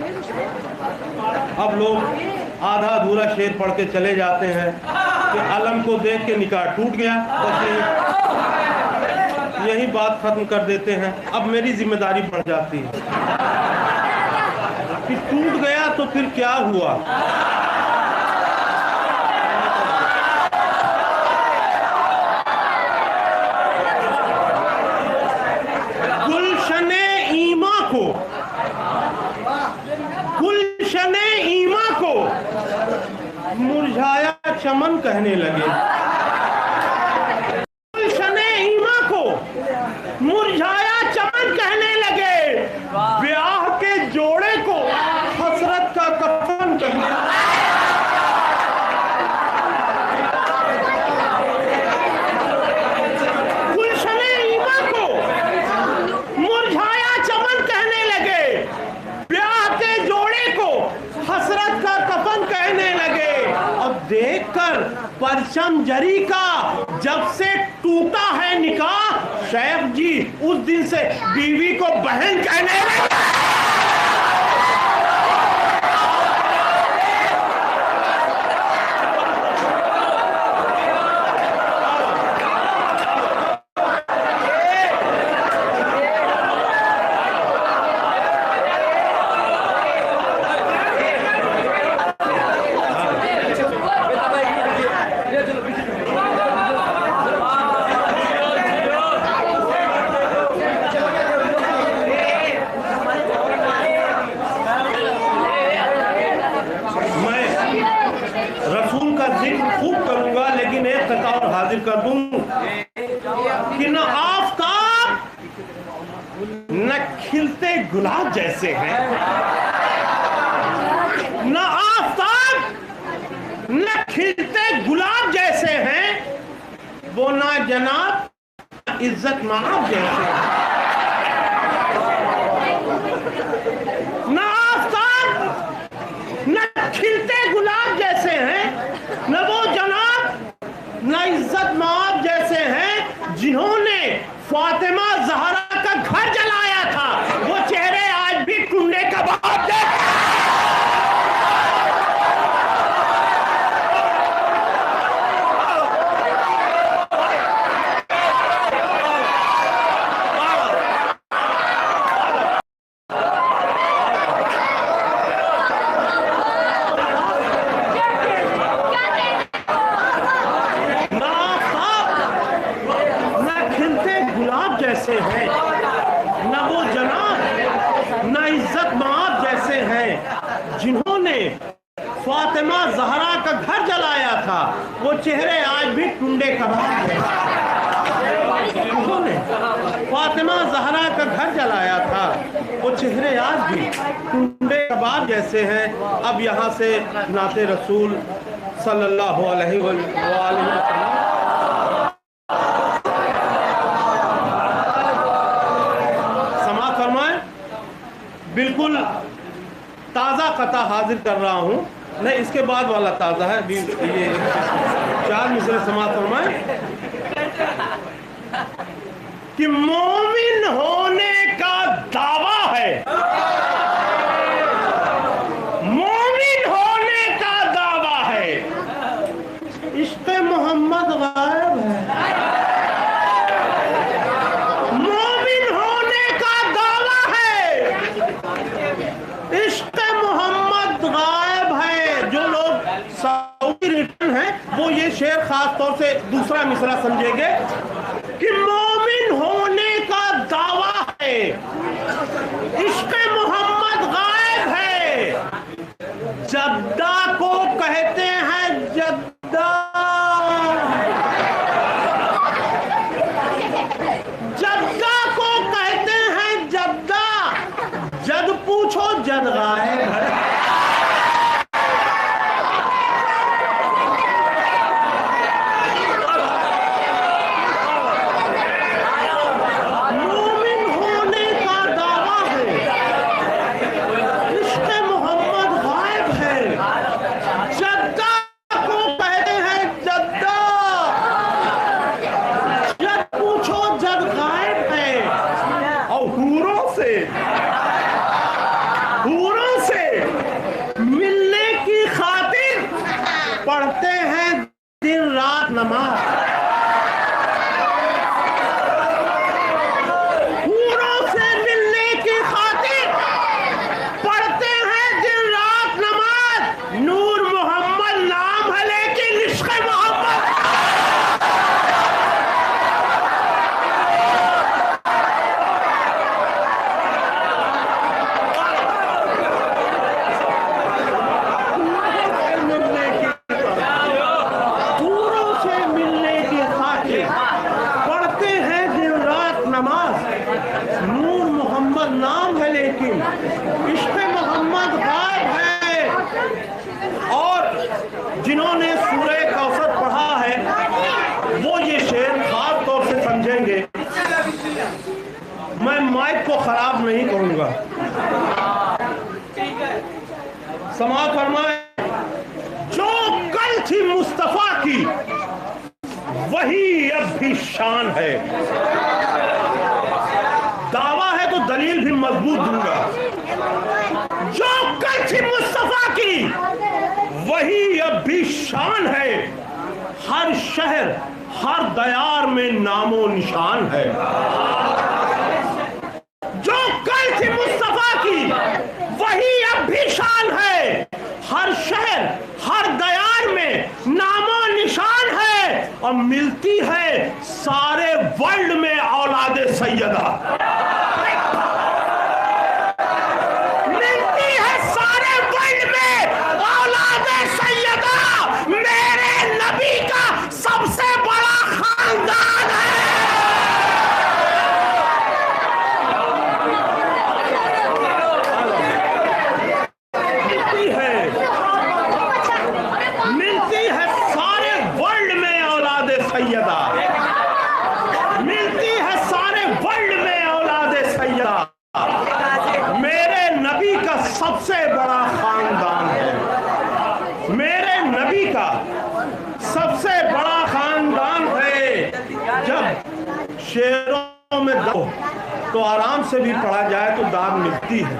अब लोग आधा अधूरा शेर पढ़ के चले जाते हैं कि अलम को देख के निकाह टूट गया, बस यही बात खत्म कर देते हैं। अब मेरी जिम्मेदारी बढ़ जाती है कि टूट गया तो फिर क्या हुआ। गुलशने ईमा को मुरझाया चमन कहने लगे। गुलशने ईमा को मुरझाया चमन कहने लगे, ब्याह के जोड़े को हसरत का कफन कहने लगे। गुलशने ईमा को मुरझाया चमन कहने लगे, ब्याह के जोड़े को हसरत का कफन कहने लगे। अब देखकर परचम जरी का जब से टूटा है निकाह, शेख जी उस दिन से बीवी को बहन कहने लगे। हाजिर कर दूं कि न आफताब न खिलते गुलाब जैसे हैं, न आफताब न खिलते गुलाब जैसे हैं, वो ना जनाब इज्जत माब जैसे हैं। न आफताब न खिलते गुलाब जैसे हैं, न वो जनाब न इज्जत माब जैसे हैं, जिन्होंने फातिमा ज़हरा का घर जलाया था, वो चेहरे आज भी टुंडे कबाब जैसे। जैसे हैं, न वो जनाब न इज्जत माब जैसे हैं, जिन्होंने फातिमा ज़हरा का घर जलाया था, वो चेहरे आज भी टुंडे कबाब जैसे। जिन्होंने फातिमा ज़हरा का घर जलाया था, वो चेहरे आज भी टुंडे कबाब जैसे हैं। अब यहाँ से नाते रसूल सल्लल्लाहु अलैहि वसल्लम बिल्कुल ताज़ा कथा हाजिर कर रहा हूँ। नहीं, इसके बाद वाला ताज़ा है। अभी ये 4 मिसरे समाप्त फरमाए कि मोमिन होने का दावा है, मोमिन होने का दावा है, इश्क़ मोहम्मद गायब है। इश्क़ मोहम्मद गायब है। जो लोग सऊदी रिटर्न हैं वो ये शेर खास तौर से दूसरा मिसरा समझेंगे कि मोमिन होने का दावा है, इश्क़ मोहम्मद गायब है। जद्दा को कहते हैं जद्दा, जद्दा को कहते हैं जद्दा, जद पूछो जद गायब है। मोमिन होने का दावा है, इश्क़ मोहम्मद गायब है। जद्दा को कहते हैं जद्दा, जद पूछो जद गायब है। और हूरों से जिन्होंने सूरह कौसर पढ़ा है वो ये शेर खास तौर से समझेंगे। मैं माइक को खराब नहीं करूंगा। समाअत फरमाए, जो कल थी मुस्तफा की वही अब भी शान है। दावा है तो दलील भी मजबूत दूंगा। जो कल थी मुस्तफा की वही अब भी शान है। हर शहर हर दयार में नामो निशान है। जो कल थी मुस्तफा की वही अब भी शान है। हर शहर हर दयार में नामो निशान है। और मिलती है सारे वर्ल्ड में औलादे सैयदा। मिलती है सारे वर्ल्ड में औलादे सैयदा। मेरे नबी का सबसे बड़ा खानदान है। मिलती है सारे वर्ल्ड में औलादे सैयदा। मिलती है सारे वर्ल्ड में औलादे सैयदा। मेरे नबी का सबसे बड़ा खानदान है। मेरे नबी का सबसे बड़ा खानदान है। जब शेरों में तो आराम से भी पढ़ा जाए तो दाद मिलती है।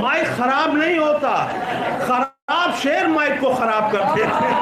माइक खराब नहीं होता, खराब शेर माइक को खराब कर देते हैं।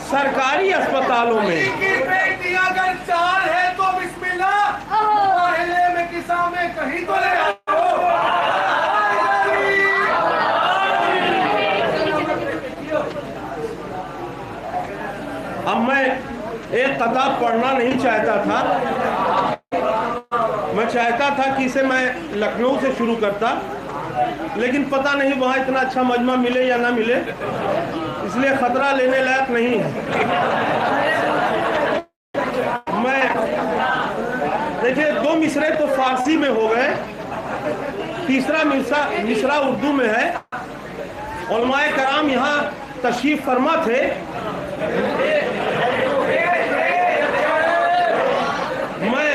सरकारी अस्पतालों में बेटी अगर चार है तो बिस्मिल्लाह, पहले में किसा में कहीं तो ले आओ। अब मैं एक किताब पढ़ना नहीं चाहता था, मैं चाहता था कि इसे मैं लखनऊ से शुरू करता, लेकिन पता नहीं वहाँ इतना अच्छा मजमा मिले या ना मिले, इसलिए खतरा लेने लायक नहीं है। मैं देखिए 2 मिसरे तो फारसी में हो गए, तीसरा मिसरा उर्दू में है। उलमाए कराम यहाँ तशरीफ फरमा थे। मैं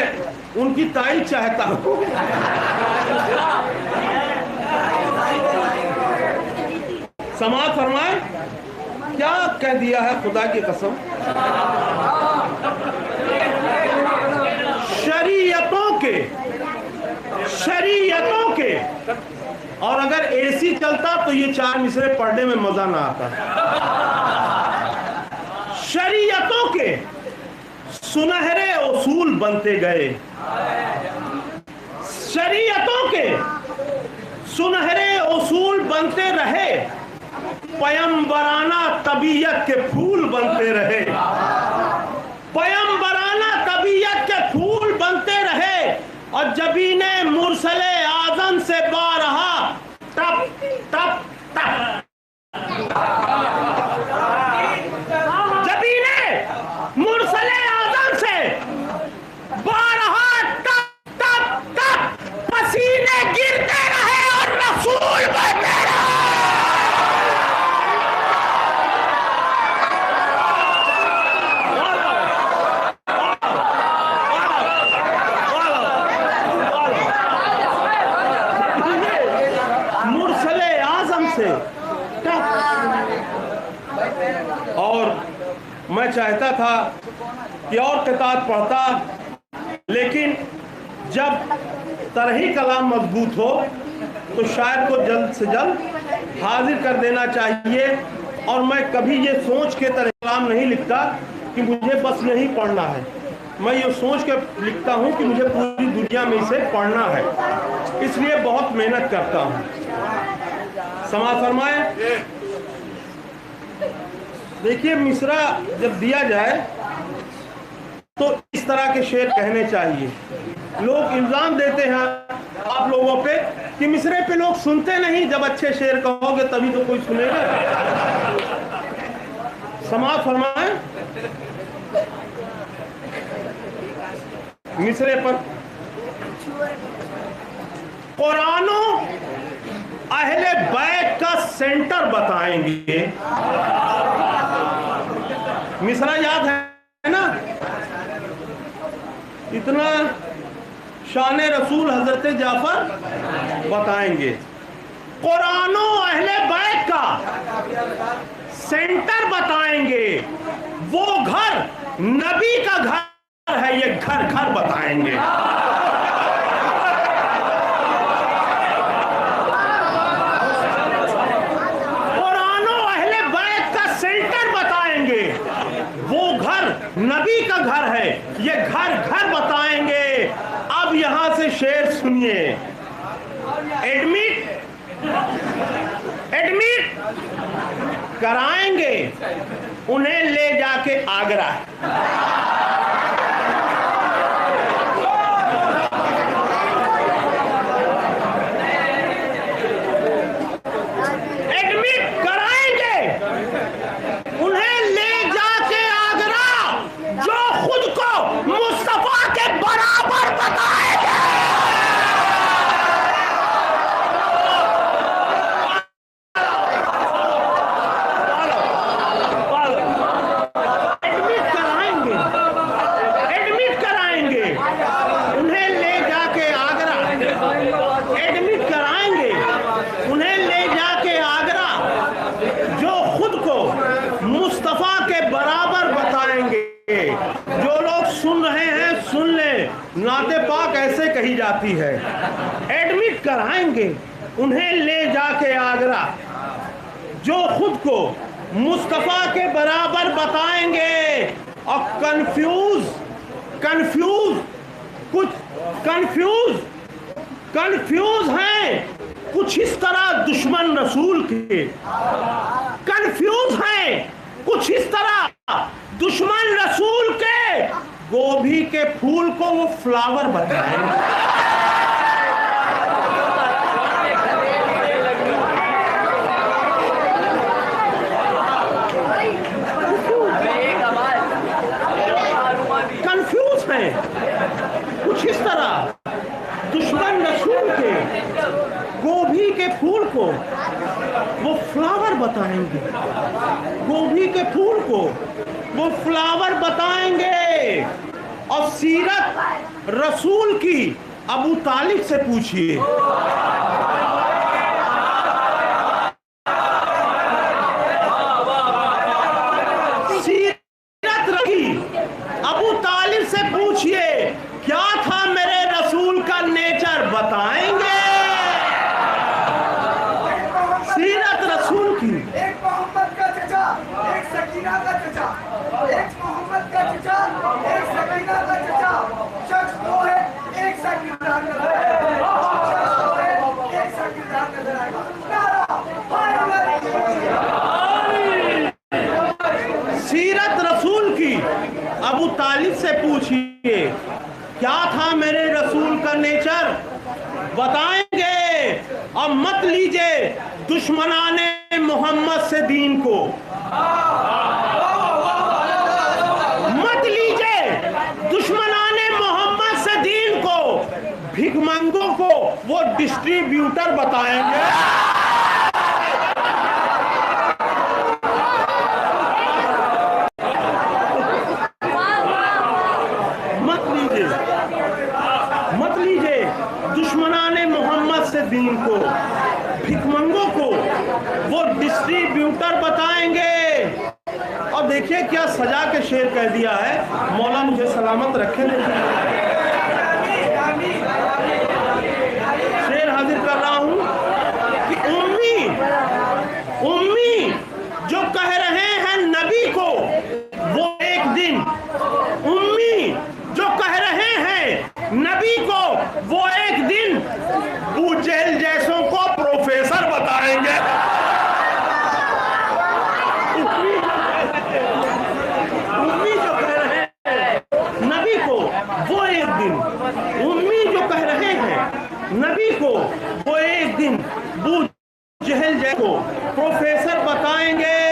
उनकी तारीफ चाहता हूँ। समाज फरमाए, क्या कह दिया है खुदा की कसम। शरीयतों के और अगर एसी चलता तो ये 4 मिसरे पढ़ने में मजा ना आता। शरीयतों के सुनहरे उसूल बनते गए, शरीयतों के सुनहरे उसूल बनते रहे, पयंबराना तबीयत के फूल बनते रहे, पयंबराना तबीयत के फूल बनते रहे। और जबीने मुरसले आजम से बारहा टप टप टप, जबीने मुरसले आजम से बारहा टप टप टप पसीने गिरते रहे और रसूल बनते रहे। और मैं चाहता था कि और किताब पढ़ता, लेकिन जब तरही कलाम मजबूत हो तो शायद को जल्द से जल्द हाजिर कर देना चाहिए। और मैं कभी ये सोच के तरही कलाम नहीं लिखता कि मुझे बस यही पढ़ना है। मैं ये सोच के लिखता हूँ कि मुझे पूरी दुनिया में इसे पढ़ना है, इसलिए बहुत मेहनत करता हूँ। समाज फरमाए। देखिए मिसरा जब दिया जाए तो इस तरह के शेर कहने चाहिए। लोग इल्जाम देते हैं आप लोगों पे कि मिसरे पे लोग सुनते नहीं, जब अच्छे शेर कहोगे तभी तो कोई सुनेगा। समाज फरमाए मिसरे पर, कुरानो अहले बैत का सेंटर बताएंगे। मिसरा याद है ना? इतना शान रसूल हजरत जाफर बताएंगे। कुरानो अहले बैत का सेंटर बताएंगे, वो घर नबी का घर है, ये घर घर बताएंगे। नबी का घर है, ये घर घर बताएंगे। अब यहां से शेर सुनिए। एडमिट कराएंगे उन्हें ले जाके आगरा। एडमिट कराएंगे उन्हें ले जाके आगरा, जो खुद को मुस्तफा के बराबर बताएंगे। एडमिट कराएंगे उन्हें ले जाके आगरा, एडमिट कराएंगे उन्हें ले जाके आगरा, जो खुद को मुस्तफा के बराबर बताएंगे। जो लोग सुन रहे हैं सुन ले, नाते पाक ऐसे कही जाती है। एडमिट कराएंगे उन्हें ले जाके आगरा, जो खुद को मुस्तफा के बराबर बताएंगे। और कंफ्यूज हैं कुछ इस तरह दुश्मन रसूल के, कंफ्यूज हैं कुछ इस तरह दुश्मन रसूल के। गोभी के फूल को वो फ्लावर बताएंगे। गोभी के फूल को वो फ्लावर बताएंगे, गोभी के फूल को वो फ्लावर बताएंगे। और सीरत रसूल की अबू तालिब से पूछिए, सीरत रखी अबू तालिब से पूछिए क्या था मेरे रसूल का नेचर बताएंगे। सीरत रसूल की। एक मोहम्मद का चचा, एक सकीना का चचा, एक मोहम्मद का चचा, एक सकीना का चचा, शख्स दो है, एक सकीना नजर आएगा, शख्स दो है, एक सकीना नजर आएगा। नारा सीरत रसूल की अबू तालिब से पूछिए क्या था मेरे रसूल का नेचर बताएंगे। और मत लीजिए दुश्मनाने मोहम्मद से दीन को, मत लीजिए दुश्मनाने मोहम्मद से दीन को, भिखमंगों को वो डिस्ट्रीब्यूटर बताएंगे। मत लीजिए दुश्मनाने मोहम्मद से दीन को, भिखमंगों को वो डिस्ट्रीब्यूटर बताएंगे। और देखिए क्या सजा के शेर कह दिया है, मौला मुझे सलामत रखे। शेर हाजिर कर रहा हूं कि उम्मी जो कह रहे हैं नबी को वो एक दिन, उम्मी जो कह रहे हैं नबी को वो एक दिन अबू जहल जैसों को प्रोफेसर बताएंगे। उम्मी जो कह रहे हैं नबी को वो एक दिन, उम्मी जो कह रहे हैं नबी को वो एक दिन अबू जहल जैसों प्रोफेसर बताएंगे।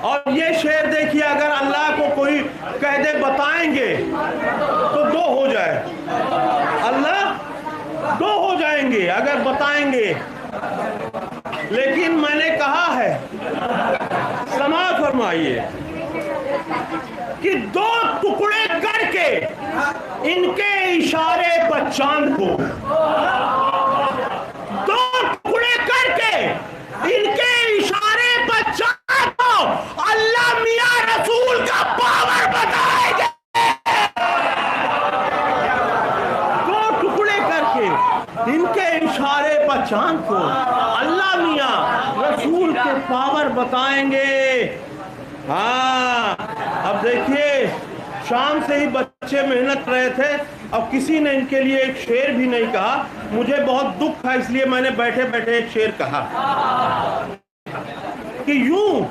और ये शेर देखिए, अगर अल्लाह को कोई कह दे बताएंगे तो दो हो जाए, अल्लाह दो हो जाएंगे अगर बताएंगे। लेकिन मैंने कहा है, समाअत फरमाइए, कि दो टुकड़े करके इनके इशारे पर चांद को, दो टुकड़े करके इनके इशारे पर चांद को अल्लाह मियां रसूल का पावर बताएंगे। दो टुकड़े करके इनके इशारे पर चांद को अल्लाह मियां रसूल के पावर बताएंगे। हाँ, अब देखिए शाम से ही बच्चे मेहनत कर रहे थे, अब किसी ने इनके लिए एक शेर भी नहीं कहा। मुझे बहुत दुख था, इसलिए मैंने बैठे बैठे एक शेर कहा कि यूं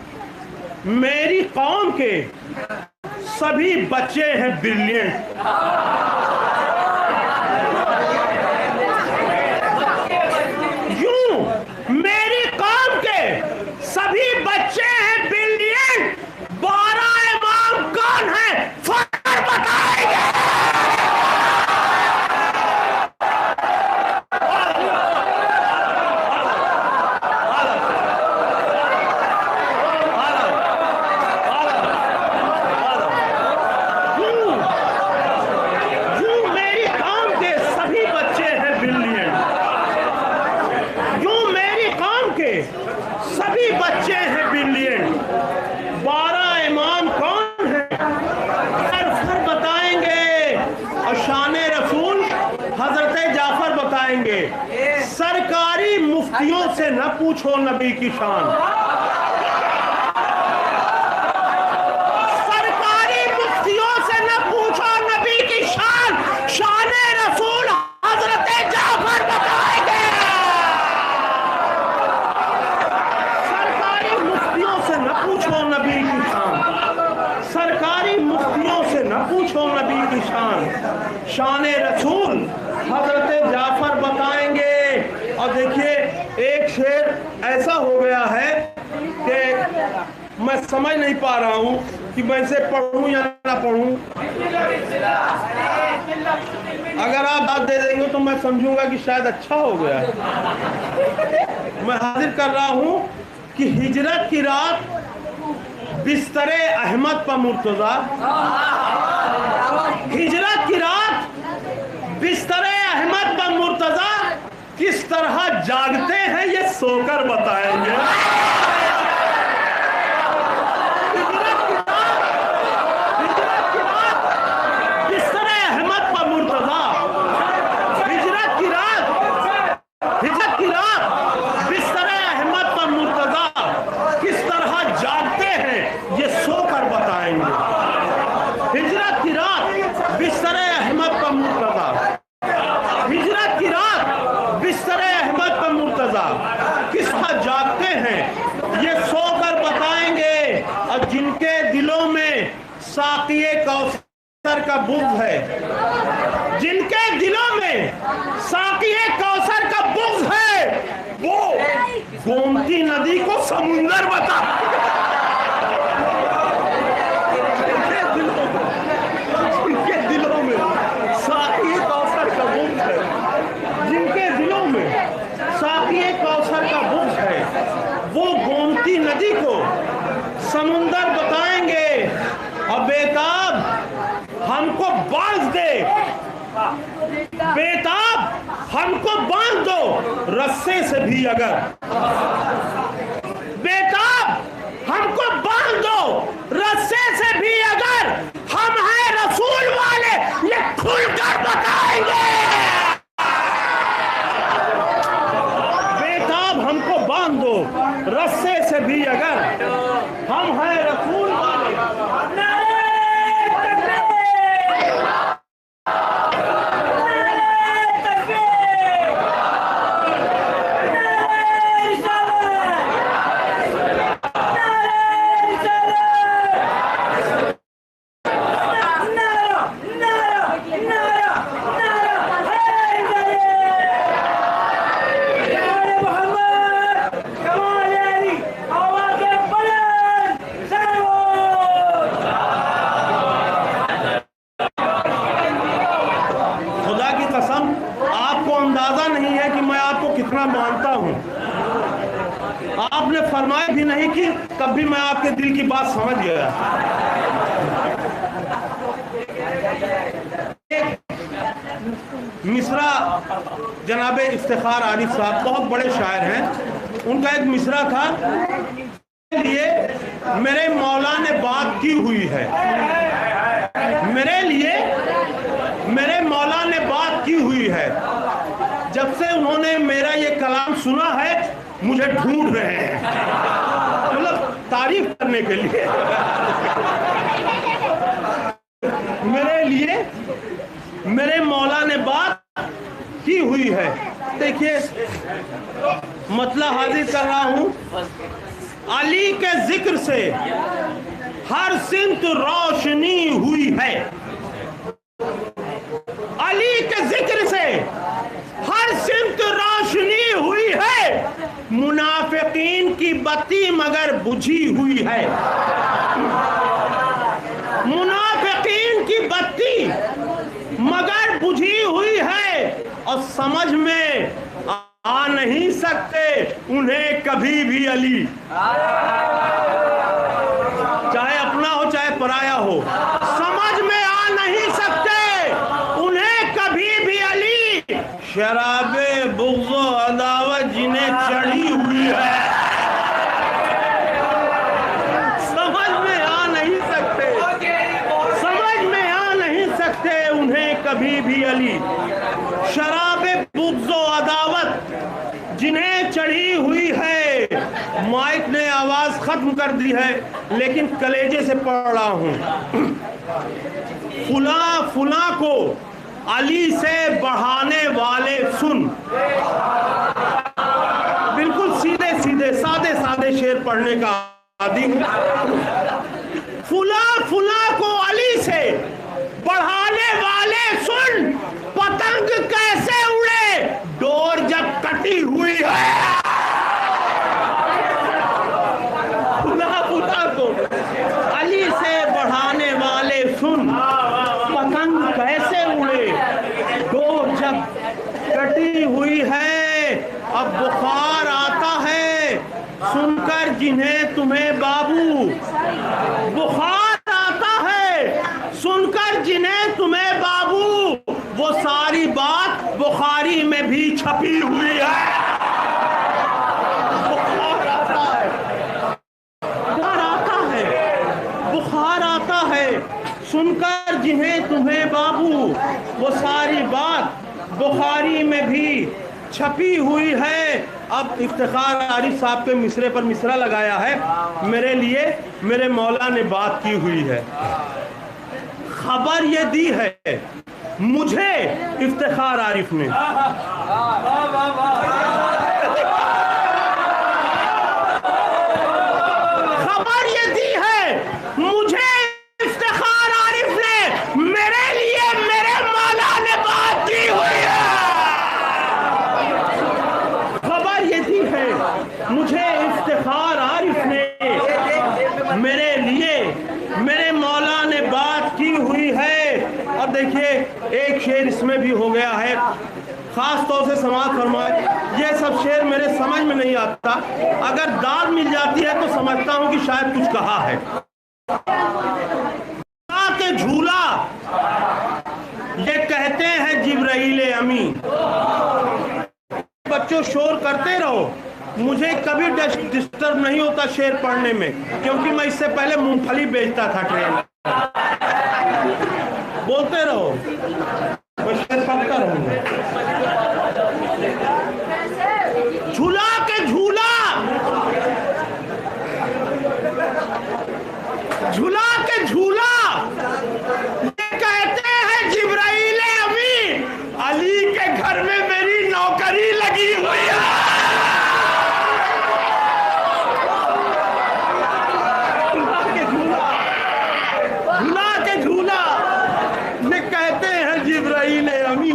मेरी कौम के सभी बच्चे हैं ब्रिलियंट, यूं मेरी कौम के सभी बच्चे हैं ब्रिलियंट, 12 इमाम कौन है फखर बताएंगे। सभी बच्चे हैं ब्रिलियंट, 12 इमाम कौन है फर बताएंगे। और शाने रसूल हजरत जाफर बताएंगे। सरकारी मुफ्तियों से न पूछो नबी की शान, सरकारी मुफ्तियों से न पूछो नबी की शान, शाने रसूल हजरत जाफर बताएंगे। सरकारी मुफ्तियों से न पूछो नबी की शान, शान रसूल हजरत जाफर बताएंगे। और देखिए एक शेर ऐसा हो गया है कि मैं समझ नहीं पा रहा हूँ कि मैं इसे पढ़ूं या ना पढ़ूं। अगर आप दाद दे देंगे तो मैं समझूंगा कि शायद अच्छा हो गया। मैं हाजिर कर रहा हूं कि हिजरत की रात बिस्तरे अहमद पर मुर्तजा, हिजरत की रात बिस्तरे अहमद पर मुर्तजा किस तरह जागते हैं ये सोकर बताएंगे। जिनके दिलों में साक़िए कौसर का बुग़्ज़ है, जिनके दिलों में साक़िए कौसर का बुग़्ज़ है, वो गोमती नदी को समुंदर बता। जिनके दिलों में साक़िए कौसर का बुग़्ज़ है, जिनके दिलों में साक़िए कौसर का बुग़्ज़ है, वो गोमती नदी को समुंदर बताएंगे। और बेताब हमको बांध दे, बेताब हमको बांध दो रस्से से भी, अगर बेताब हमको बांध दो रस्से से भी, अगर हम हैं रसूल वाले ये खुलकर बताएंगे। बेताब हमको बांध दो रस्से से भी, अगर हम हैं रसूल वाले। मानता हूं, आपने फरमाया भी नहीं कि तब भी मैं आपके दिल की बात समझ गया। मिसरा जनाबे इफ्तिखार आरिफ साहब बहुत बड़े शायर हैं, उनका एक मिसरा था, लिए मेरे मौला ने बात की हुई है, मेरे लिए मेरे मौला ने बात की हुई है। जब से उन्होंने मेरा ये कलाम सुना है मुझे ढूंढ रहे हैं, मतलब तारीफ करने के लिए। मेरे लिए मेरे मौला ने बात की हुई है। देखिए मतला हाजिर कर रहा हूं, अली के जिक्र से हर सिमत रोशनी हुई है, अली के जिक्र से हर सिमत रोशनी हुई है, मुनाफिकीन की बत्ती मगर बुझी हुई है, मुनाफिकीन की बत्ती मगर बुझी हुई है, और समझ में आ नहीं सकते उन्हें कभी भी अली, चाहे अपना हो चाहे पराया हो, समझ में आ नहीं सकते उन्हें कभी भी अली, शराबे बुग़्ज़ो अदावत जिन्हें चढ़ी हुई है, समझ में आ नहीं सकते, समझ में आ नहीं सकते उन्हें कभी भी अली, शराबे बुग़्ज़ो अदावत जिन्हें चढ़ी हुई है। माइक ने आवाज खत्म कर दी है लेकिन कलेजे से पढ़ रहा हूं। फुला फुला को अली से बढ़ाने वाले सुन, बिल्कुल सीधे सीधे सादे सादे शेर पढ़ने का आदी हूं। फुला फुला को अली से बढ़ाने वाले सुन, पतंग कैसे उड़े डोर जब कटी हुई है। फुला फुला को अली से अब बुखार आता है सुनकर जिन्हें तुम्हें बाबू, बुखार आता है सुनकर जिन्हें तुम्हें बाबू, वो सारी बात बुखारी में भी छपी हुई है। बुखार आता है, बुखार आता है, बुखार आता है सुनकर जिन्हें तुम्हें बाबू, वो सारी बात बुखारी में भी छपी हुई है। अब इफ्तिखार आरिफ साहब के मिसरे पर मिसरा लगाया है, मेरे लिए मेरे मौला ने बात की हुई है। खबर ये दी है मुझे इफ्तिखार आरिफ ने, खबर ये दी है मुझे इफ्तिखार आरिफ ने, मेरे लिए मेरे मौला ने बात की हुई है। खबर ये दी है मुझे इफ्तिखार आरिफ ने, मेरे लिए मेरे मौला ने बात की हुई है। अब देखिए एक शेर इसमें भी हो गया है, खास तौर से समाज फरमाए, ये सब शेर मेरे समझ में नहीं आता, अगर दाल मिल जाती है तो समझता हूं कि शायद कुछ कहा है। के झूला ये कहते हैं जिब्राइल अमी। बच्चों शोर करते रहो, मुझे कभी डिस्टर्ब नहीं होता शेर पढ़ने में, क्योंकि मैं इससे पहले मूंगफली बेचता था ट्रेन में। बोलते रहो, मैं शेर पढ़ता रहूंगा। झूला के झूला, झूला के झूला ये कहते हैं जिब्राइल अमी, अली के घर में मेरी नौकरी लगी हुई है। झूला के झूला ये कहते हैं जिब्राइल अमी,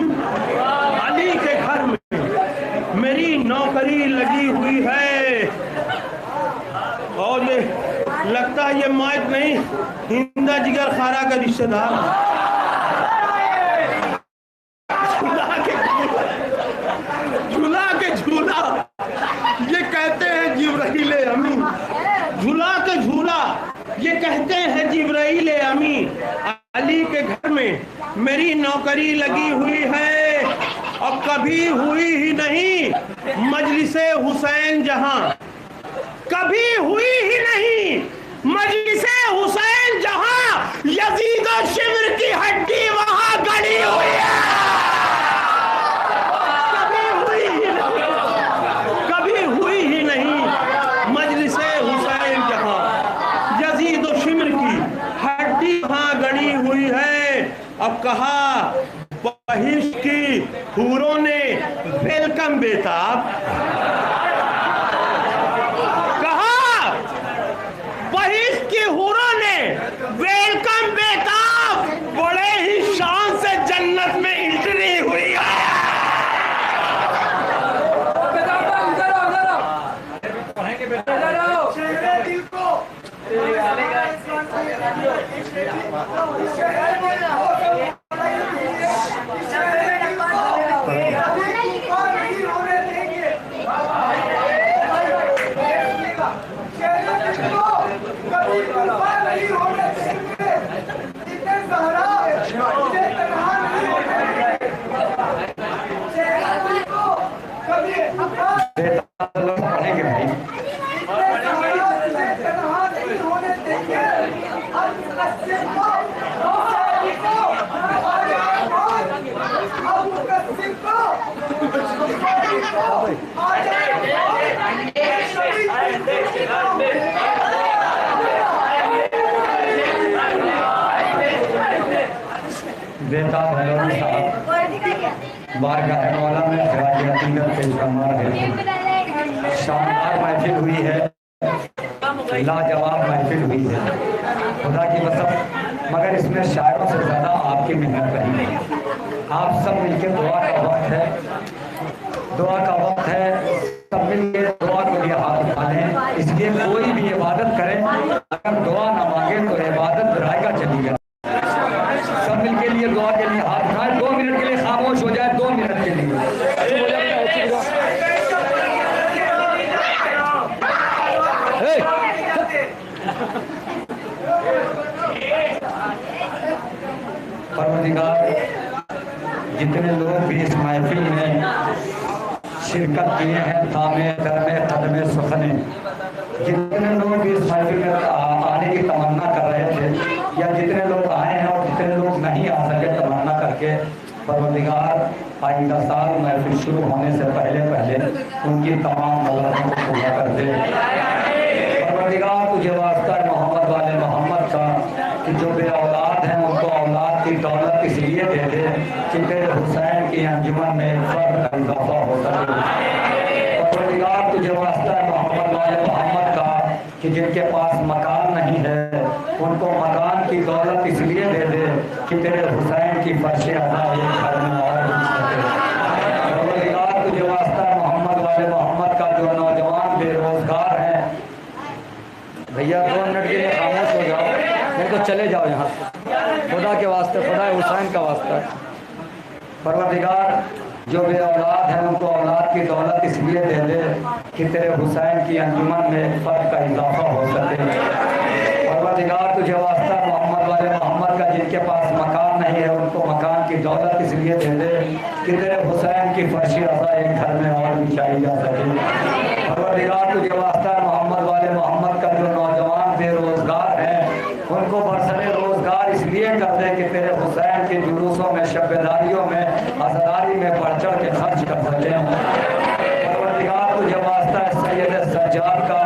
अली के घर में मेरी नौकरी लगी हुई है। और ये लगता है ये माइक नहीं, हिंदा जिगर खारा का रिश्तेदार। झूला के झूला ये कहते हैं जिब्राइल अमी, झूला के झूला ये कहते हैं जिब्राइल अमी, अली के घर में मेरी नौकरी लगी हुई है। अब कभी हुई ही नहीं मजलिसे हुसैन जहां, कभी हुई ही नहीं मजलिसे हुसैन जहां, यजीद और शिमर की हड्डी वहां गड़ी हुई है। कभी हुई ही नहीं, कभी हुई ही नहीं मजलिसे हुसैन जहां, यजीद और शिमर की हड्डी वहां गड़ी हुई है। अब कहा बहिश्त की हूरों ने वेलकम बेताब, वेलकम बेताब, बड़े ही शान से जन्नत में एंट्री हुई है। दिल को बेताब मौलवी साहब बारगाह मौला में खिराज पेश फरमा है। शानदार महफिल हुई है, लाजवाब महफिल हुई है, खुदा की कसम। मगर इसमें शायरों से ज़्यादा आपकी मेहनत रही है। आप सब मिलकर दुआ का वक्त है, दुआ का वक्त है, सब मिलकर दुआ के लिए हाथ उठाएं। इसलिए कोई भी इबादत करे, अगर दुआ ना मांगे तो इबादत रायगा चली जाए। सब मिल के लिए दुआ के लिए हाथ उठाएं। 2 मिनट के लिए खामोश हो जाए, 2 मिनट के लिए। शिरकत किए हैं, थामे करमे कदमे सुखने। जितने लोग इस महफिल में आने की तमन्ना कर रहे थे, या जितने लोग आए हैं और जितने लोग नहीं आ सके तमन्ना करके, परवरदिगार आइंदा साल महफिल शुरू होने से पहले उनकी तमाम मुरादों को पूरा कर दे। परवरदिगार तुझे वास्ता है मोहम्मद वाले मोहम्मद का कि जो बे औलाद हैं उनको औलाद की दौलत इसलिए दे दे कि तेरे हुसैन की अंजुमन में एक फर्द का इजाफा हो सके। परवरदिगार तुझे वास्ता है मोहम्मद वाले मोहम्मद का कि जिनके पास मकान नहीं है उनको मकान की दौलत इसलिए दे दे कि तेरे हुसैन की फर्श अदा एक घर में और मिल सके। परवरदिगार तुझे वास्ता है मोहम्मद वाले मोहम्मद का जो नौजवान बेरोजगार हैं, भैया 2 मिनट के लिए खामोश हो जाओ, नहीं तो चले जाओ यहाँ से, खुदा के वास्ते, खुदा हुसैन का वास्ता। परवरदिगार जो बे औलाद हैं उनको औलाद की दौलत इसलिए दे दे कि तेरे हुसैन की अंजुमन में एक फर्द का इजाफा हो सके। परवरदिगार तुझे वास्ता मोहम्मद वाले मोहम्मद का जिनके पास मकान नहीं है उनको मकान की दौलत इसलिए दे दे कि तेरे हुसैन की फर्शी अज़ा एक घर में और बिछाई जा सके। परवरदिगार तुझे वास्ता मोहम्मद वाले मोहम्मद का जो नौजवान बेरोजगार हैं उनको बरसरे रोजगार इसलिए कर दे कि तेरे हुसैन के जुलूसों में, शब्बेदारियों में, अज़दारी में बढ़ चढ़ के खर्च कर सके। परवरदिगार तुझे वास्ता है सैयद सज्जाद का,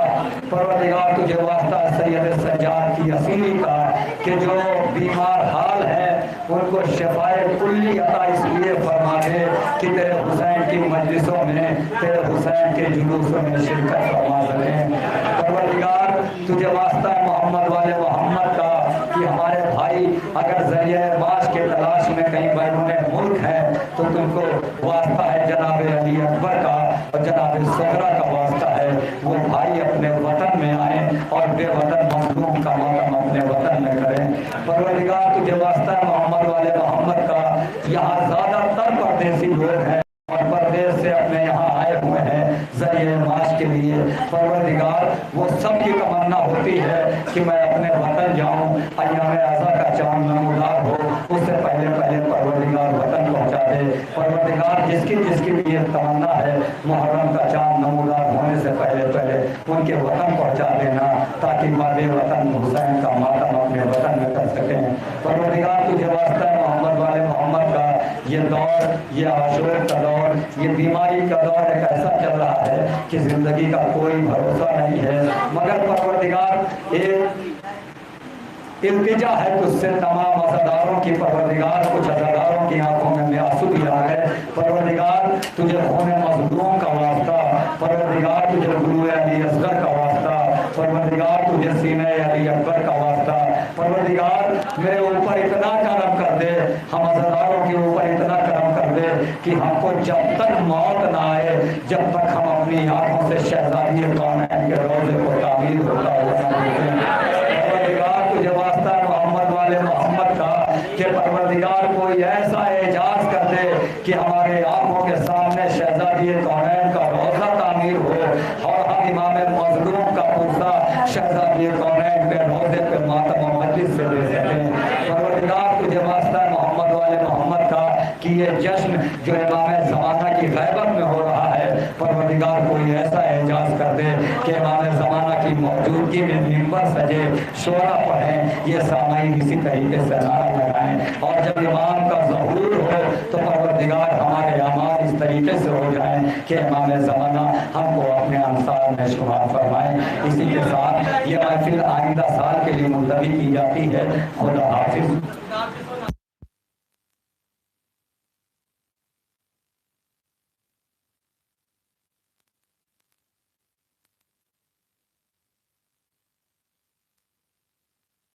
परवरदिगार तुझे वास्ता है सैयद सज्जाद की असीली का कि जो बीमार हाल है उनको शफाए कुल्ली अता इसलिए फरमा दे कि तेरे हुसैन की मजलिसों में, तेरे हुसैन के जुलूसों में शिरकत फरमा सकें। परवरदिगार तुझे वास्ता है मोहम्मद वाले मोहम्मद का कि हमारे भाई अगर ज़रिए माश के तलाश में कहीं बैरूने मुल्क है तो तुमको वास्ता है जनाब अली अकबर का और जनाब सगरा का वास्ता है, वो भाई अपने वतन में आए और बेवतन मजलूम का मातम अपने वतन में करें। परवरदिगार तुझे वास्ता है मोहम्मद वाले मोहम्मद का, यहाँ ज़्यादातर परदेसी लोग हैं और परदेश से अपने यहाँ आए हुए हैं ज़रिए माश के लिए। परवरदिगार वो सब की तमन्ना होती है कि मैं अपने वतन जाऊँ, अय्याम आज़ा का चांद नमूदार हो, उससे पहले परवरदिगार वतन पहुँचा दे। परवरदिगार जिसकी जिसकी भी ये तमन्ना है मुहर्रम का चांद नमूदार होने से पहले उनके वतन पहुँचा देना ताकि मादे वतन हुसैन का मातम अपने वतन में कर सकें। परवरदिगार तुझे वास्ता है मोहम्मद वाले मोहम्मद का ये दौर, ये आशूर का दौर, ये बीमारी का दौर एक ऐसा चल रहा है कि जिंदगी का कोई भरोसा नहीं है, मगर परवरदिगार एक इल्तिजा है तुझसे तमाम अज़ादारों की। परवरदिगार कुछ अज़ादारों की आंखों में आंसू भी आ गए। परवरदिगार तुझे होने मज़लूम का वास्ता, परवरदिगार तुझे गुरूए अली असगर का वास्ता, परवरदिगार तुझे सीने अली अकबर का वास्ता। परवरदिगार मेरे ऊपर इतना करम कर दे, हम अज़ादारों के ऊपर इतना करम कर दे कि हमको जब तक मौत ना आए, जब तक हम अपनी आंखों से शहजादी कौनैन के रोज़े को तामीर होता हुआ परवरदिगार तुझे वास्ता मोहम्मद वाले मोहम्मद का कि परवरदिगार कोई ऐसा एजाज कर दे कि हमारे आंखों के सामने शहजादी कौनैन का रोज़ा तामीर हो और हम इमाम मज़लूम का पुरसा शहजादी कौनैन पे रोज़े पे मातम और मजलिस से दे सकें। परवरदिगार तुझे वास्ता मोहम्मद वाले मोहम्मद का कि ये जश्न जो इमाम ज़माना की गैबत में हो रहा है, परवरदिगार कोई ऐसा एजाज कर दे कि इमाम ज़माना की मौजूदगी में मिंबर सजे, शोरा पढ़ें, ये सामाईन इसी तरीके से नारा लगाएं और जब इमाम का ज़हूर हो तो परवरदिगार हमारे अमाल इस तरीके से हो जाएं कि इमाम ज़माना हमको अपने अंसार में शुमार फरमाएं। इसी के साथ ये महफिल आइंदा साल के लिए मुलतवी की जाती है। खुदा हाफिज़।